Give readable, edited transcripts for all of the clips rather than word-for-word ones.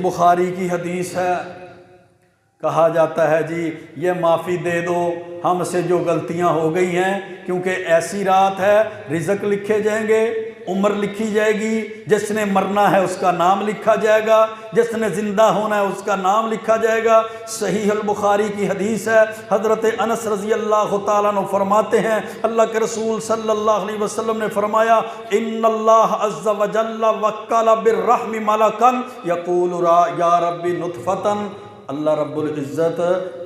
بخاری کی حدیث ہے، کہا جاتا ہے جی یہ معافی دے دو ہم سے جو غلطیاں ہو گئی ہیں، کیونکہ ایسی رات ہے رزق لکھے جائیں گے، عمر لکھی جائے گی، جس نے مرنا ہے اس کا نام لکھا جائے گا، جس نے زندہ ہونا ہے اس کا نام لکھا جائے گا۔ صحیح البخاری کی حدیث ہے، حضرت انس رضی اللہ تعالیٰ عنہ فرماتے ہیں اللہ کے رسول صلی اللہ علیہ وسلم نے فرمایا ان اللہ عز وجل وکل بالرحم ملکا یقول یا ربی نطفۃ، اللہ رب العزت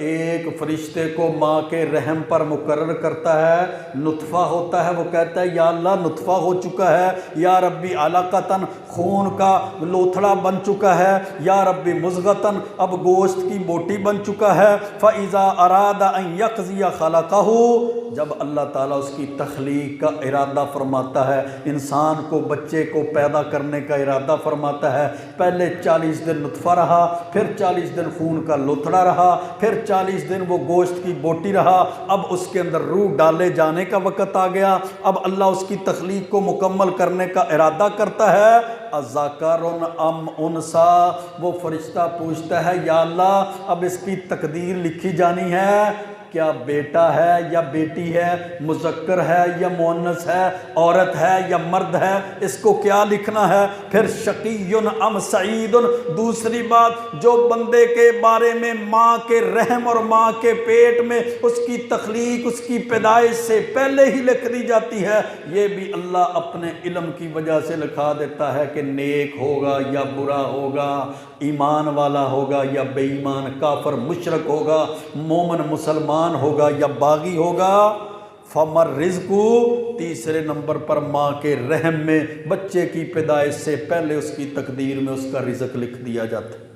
ایک فرشتے کو ماں کے رحم پر مقرر کرتا ہے، نطفہ ہوتا ہے، وہ کہتا ہے یا اللہ نطفہ ہو چکا ہے، یا ربی علقۃ خون کا لوتھڑا بن چکا ہے، یا ربی مضغۃ اب گوشت کی بوٹی بن چکا ہے، فَإِذَا أَرَادَ أَن يَقْضِيَ خَلَقَهُ، جب اللہ تعالیٰ اس کی تخلیق کا ارادہ فرماتا ہے، انسان کو بچے کو پیدا کرنے کا ارادہ فرماتا ہے، پہلے 40 دن نطفہ رہا، پھر 40 دن خون کا لوتھڑا رہا، پھر 40 دن وہ گوشت کی بوٹی رہا، اب اس کے اندر روح ڈالے جانے کا وقت آ گیا، اب اللہ اس کی تخلیق کو مکمل کرنے کا ارادہ کرتا ہے، اذکر ام انسا، وہ فرشتہ پوچھتا ہے یا اللہ اب اس کی تقدیر لکھی جانی ہے، کیا بیٹا ہے یا بیٹی ہے، مذکر ہے یا مؤنث ہے، عورت ہے یا مرد ہے، اس کو کیا لکھنا ہے، پھر شقی ام سعید، دوسری بات جو بندے کے بارے میں ماں کے رحم اور ماں کے پیٹ میں اس کی تخلیق اس کی پیدائش سے پہلے ہی لکھ دی جاتی ہے، یہ بھی اللہ اپنے علم کی وجہ سے لکھا دیتا ہے کہ نیک ہوگا یا برا ہوگا، ایمان والا ہوگا یا بے ایمان، کافر مشرک ہوگا، مومن مسلمان ہوگا یا باغی ہوگا۔ فمر رزق، تیسرے نمبر پر ماں کے رحم میں بچے کی پیدائش سے پہلے اس کی تقدیر میں اس کا رزق لکھ دیا جاتا ہے۔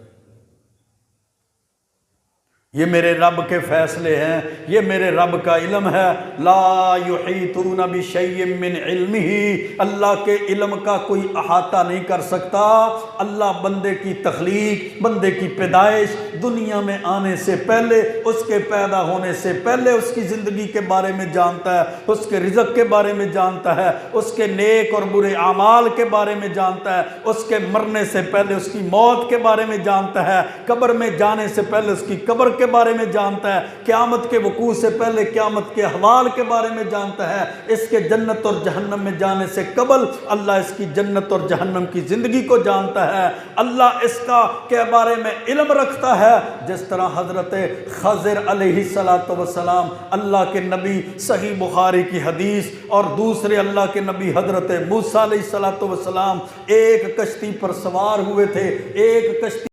یہ میرے رب کے فیصلے ہیں، یہ میرے رب کا علم ہے۔ لا یحیطون بشیء من علمہ، اللہ کے علم کا کوئی احاطہ نہیں کر سکتا۔ اللہ بندے کی تخلیق، بندے کی پیدائش، دنیا میں آنے سے پہلے، اس کے پیدا ہونے سے پہلے اس کی زندگی کے بارے میں جانتا ہے، اس کے رزق کے بارے میں جانتا ہے، اس کے نیک اور برے اعمال کے بارے میں جانتا ہے، اس کے مرنے سے پہلے اس کی موت کے بارے میں جانتا ہے، قبر میں جانے سے پہلے اس کی قبر کے بارے میں جانتا ہے، قیامت کے وقوع سے پہلے قیامت کے احوال کے بارے میں جانتا ہے، اس کے جنت اور جہنم میں جانے سے قبل اللہ اس کی جنت اور جہنم کی زندگی کو جانتا ہے، اللہ اس کا کے بارے میں علم رکھتا ہے، جس طرح حضرت خضر علیہ السلام اللہ کے نبی، صحیح بخاری کی حدیث، اور دوسرے اللہ کے نبی حضرت موسیٰ علیہ السلام ایک کشتی پر سوار ہوئے تھے، ایک کشتی